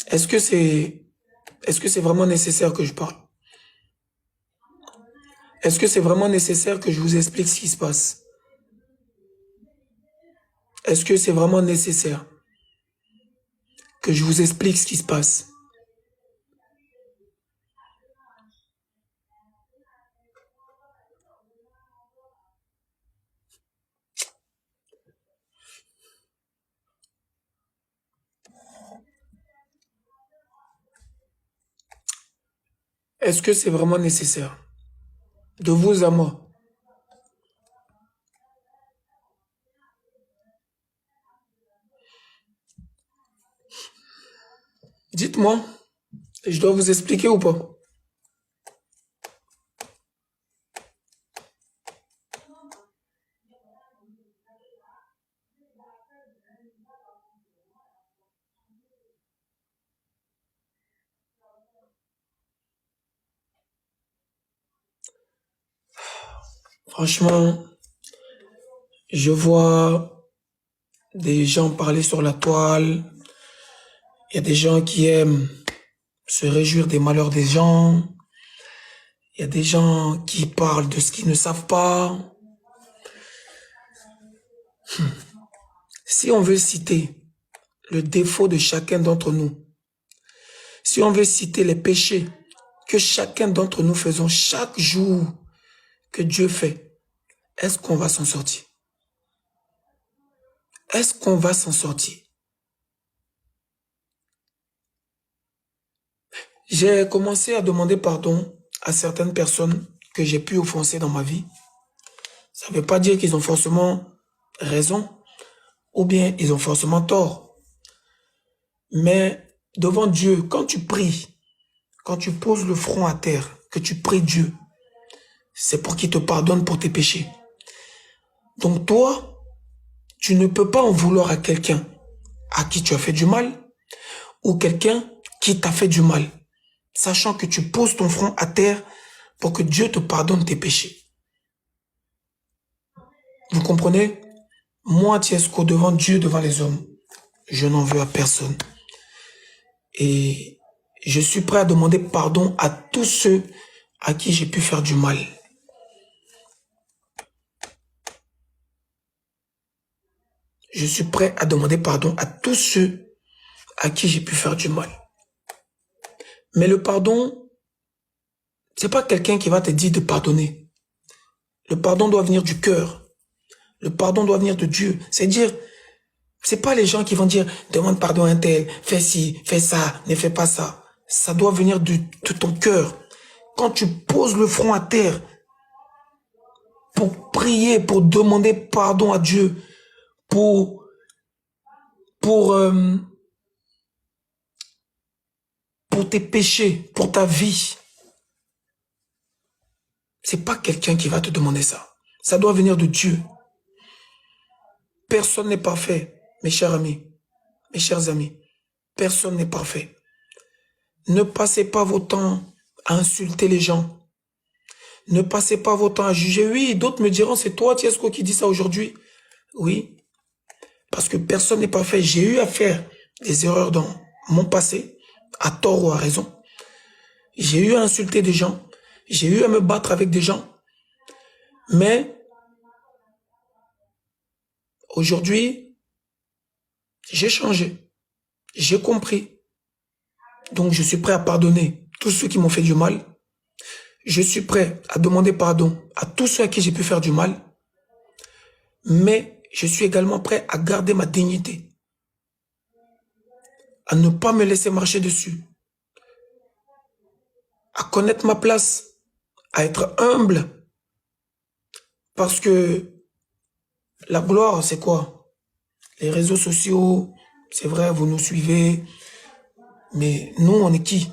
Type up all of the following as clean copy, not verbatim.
Est-ce que c'est vraiment nécessaire que je parle? Est-ce que c'est vraiment nécessaire que je vous explique ce qui se passe? Est-ce que c'est vraiment nécessaire que je vous explique ce qui se passe? Est-ce que c'est vraiment nécessaire? De vous à moi. Dites-moi, je dois vous expliquer ou pas? Franchement, je vois des gens parler sur la toile. Il y a des gens qui aiment se réjouir des malheurs des gens. Il y a des gens qui parlent de ce qu'ils ne savent pas. Si on veut citer le défaut de chacun d'entre nous, si on veut citer les péchés que chacun d'entre nous faisons chaque jour que Dieu fait, est-ce qu'on va s'en sortir? Est-ce qu'on va s'en sortir? J'ai commencé à demander pardon à certaines personnes que j'ai pu offenser dans ma vie. Ça ne veut pas dire qu'ils ont forcément raison ou bien ils ont forcément tort. Mais devant Dieu, quand tu pries, quand tu poses le front à terre, que tu pries Dieu, c'est pour qu'il te pardonne pour tes péchés. Donc toi, tu ne peux pas en vouloir à quelqu'un à qui tu as fait du mal ou quelqu'un qui t'a fait du mal, sachant que tu poses ton front à terre pour que Dieu te pardonne tes péchés. Vous comprenez? Moi, Tiesco, devant Dieu, devant les hommes, je n'en veux à personne. Et je suis prêt à demander pardon à tous ceux à qui j'ai pu faire du mal. Je suis prêt à demander pardon à tous ceux à qui j'ai pu faire du mal. Mais le pardon, c'est pas quelqu'un qui va te dire de pardonner. Le pardon doit venir du cœur. Le pardon doit venir de Dieu. C'est dire, c'est pas les gens qui vont dire, demande pardon à un tel, fais ci, fais ça, ne fais pas ça. Ça doit venir de ton cœur. Quand tu poses le front à terre pour prier, pour demander pardon à Dieu, pour, pour, euh, pour tes péchés, pour ta vie, c'est pas quelqu'un qui va te demander ça. Ça doit venir de Dieu. Personne n'est parfait, mes chers amis, mes chers amis. Personne n'est parfait. Ne passez pas vos temps à insulter les gens. Ne passez pas vos temps à juger. Oui, d'autres me diront, c'est toi, Tiesco, qui dis ça aujourd'hui. Oui, parce que personne n'est parfait. J'ai eu à faire des erreurs dans mon passé, à tort ou à raison. J'ai eu à insulter des gens. J'ai eu à me battre avec des gens. Mais aujourd'hui, j'ai changé. J'ai compris. Donc, je suis prêt à pardonner tous ceux qui m'ont fait du mal. Je suis prêt à demander pardon à tous ceux à qui j'ai pu faire du mal. Mais je suis également prêt à garder ma dignité. À ne pas me laisser marcher dessus. À connaître ma place. À être humble. Parce que la gloire, c'est quoi? Les réseaux sociaux, c'est vrai, vous nous suivez. Mais nous, on est qui?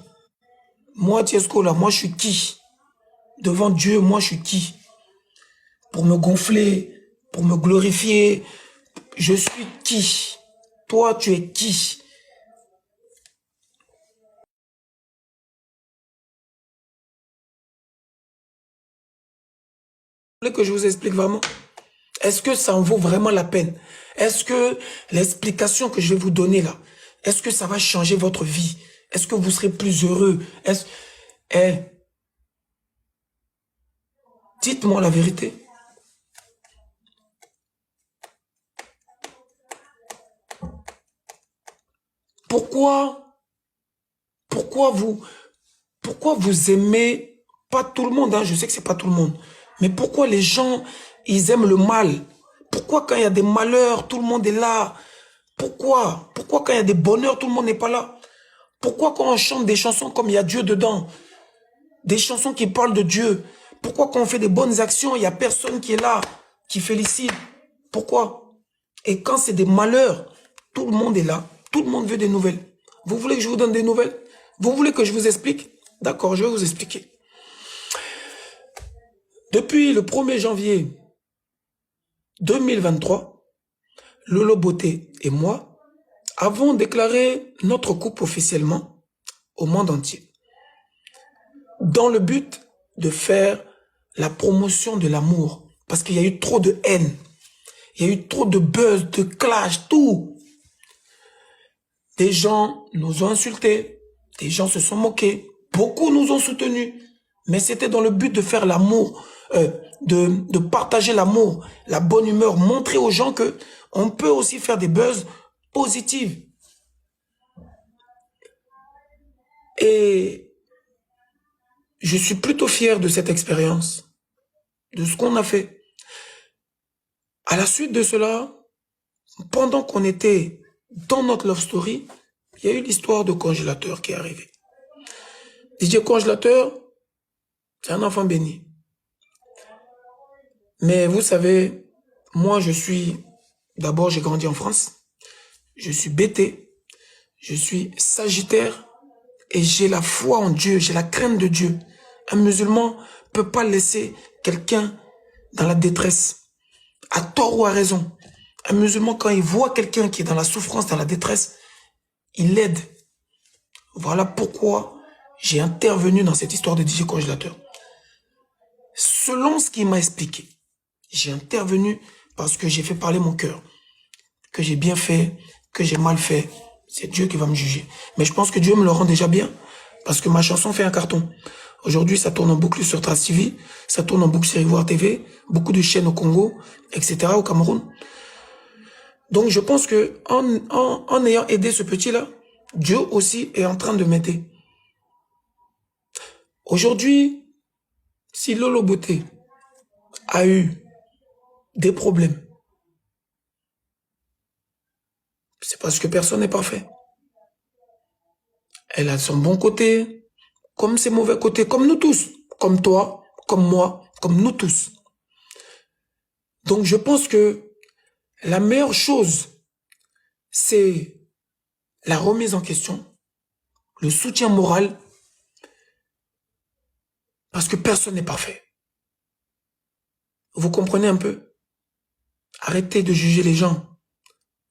Moi, Tiesco, là, moi, je suis qui? Devant Dieu, moi, je suis qui? Pour me gonfler, pour me glorifier, je suis qui? Toi, tu es qui? Vous voulez que je vous explique vraiment? Est-ce que ça en vaut vraiment la peine? Est-ce que l'explication que je vais vous donner là, Est-ce que ça va changer votre vie? Est-ce que vous serez plus heureux? Eh, dites-moi la vérité. Pourquoi, pourquoi vous, pourquoi vous aimez pas tout le monde, hein? Je sais que c'est pas tout le monde. Mais pourquoi les gens, ils aiment le mal? Pourquoi quand il y a des malheurs, tout le monde est là? Pourquoi? Pourquoi quand il y a des bonheurs, tout le monde n'est pas là? Pourquoi quand on chante des chansons comme il y a Dieu dedans, des chansons qui parlent de Dieu, pourquoi quand on fait des bonnes actions, il n'y a personne qui est là, qui félicite? Pourquoi? Et quand c'est des malheurs, tout le monde est là, tout le monde veut des nouvelles. Vous voulez que je vous donne des nouvelles? Vous voulez que je vous explique? D'accord, je vais vous expliquer. Depuis le 1er janvier 2023, Lolo Beauté et moi avons déclaré notre couple officiellement au monde entier, dans le but de faire la promotion de l'amour. Parce qu'il y a eu trop de haine, il y a eu trop de buzz, de clash, tout. Des gens nous ont insultés, des gens se sont moqués, beaucoup nous ont soutenus, mais c'était dans le but de faire l'amour, de partager l'amour, la bonne humeur, montrer aux gens que on peut aussi faire des buzz positifs. Et je suis plutôt fier de cette expérience, de ce qu'on a fait. À la suite de cela, pendant qu'on était dans notre love story, il y a eu l'histoire de Congélateur qui est arrivé. DJ Congélateur, c'est un enfant béni. Mais vous savez, moi d'abord j'ai grandi en France, je suis BT, je suis Sagittaire et j'ai la foi en Dieu, j'ai la crainte de Dieu. Un musulman peut pas laisser quelqu'un dans la détresse, à tort ou à raison. Un musulman, quand il voit quelqu'un qui est dans la souffrance, dans la détresse, il l'aide. Voilà pourquoi j'ai intervenu dans cette histoire de DJ Congélateur. Selon ce qu'il m'a expliqué, j'ai intervenu parce que j'ai fait parler mon cœur. Que j'ai bien fait, que j'ai mal fait, c'est Dieu qui va me juger. Mais je pense que Dieu me le rend déjà bien, parce que ma chanson fait un carton. Aujourd'hui, ça tourne en boucle sur Trace TV, ça tourne en boucle sur Ivoire TV, beaucoup de chaînes au Congo, etc., au Cameroun. Donc je pense que en ayant aidé ce petit-là, Dieu aussi est en train de m'aider. Aujourd'hui, si Lolo Beauté a eu des problèmes, c'est parce que personne n'est parfait. Elle a son bon côté, comme ses mauvais côtés, comme nous tous, comme toi, comme moi, comme nous tous. Donc je pense que la meilleure chose, c'est la remise en question, le soutien moral, parce que personne n'est parfait. Vous comprenez un peu? Arrêtez de juger les gens.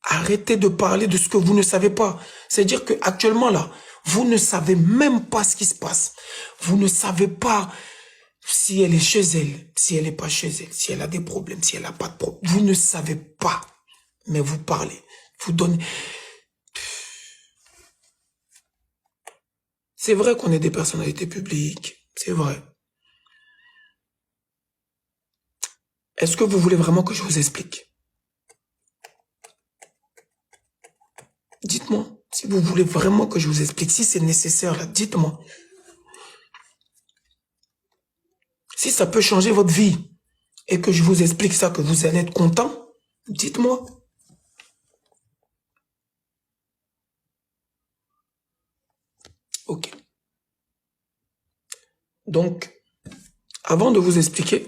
Arrêtez de parler de ce que vous ne savez pas. C'est-à-dire qu'actuellement, là, vous ne savez même pas ce qui se passe. Vous ne savez pas si elle est chez elle, si elle n'est pas chez elle, si elle a des problèmes, si elle n'a pas de problème. Vous ne savez pas. Mais vous parlez. Vous donnez... C'est vrai qu'on est des personnalités publiques. C'est vrai. Est-ce que vous voulez vraiment que je vous explique? Dites-moi. Si vous voulez vraiment que je vous explique, si c'est nécessaire, là, dites-moi. Si ça peut changer votre vie et que je vous explique ça, que vous allez être content, dites-moi. Ok. Donc, avant de vous expliquer,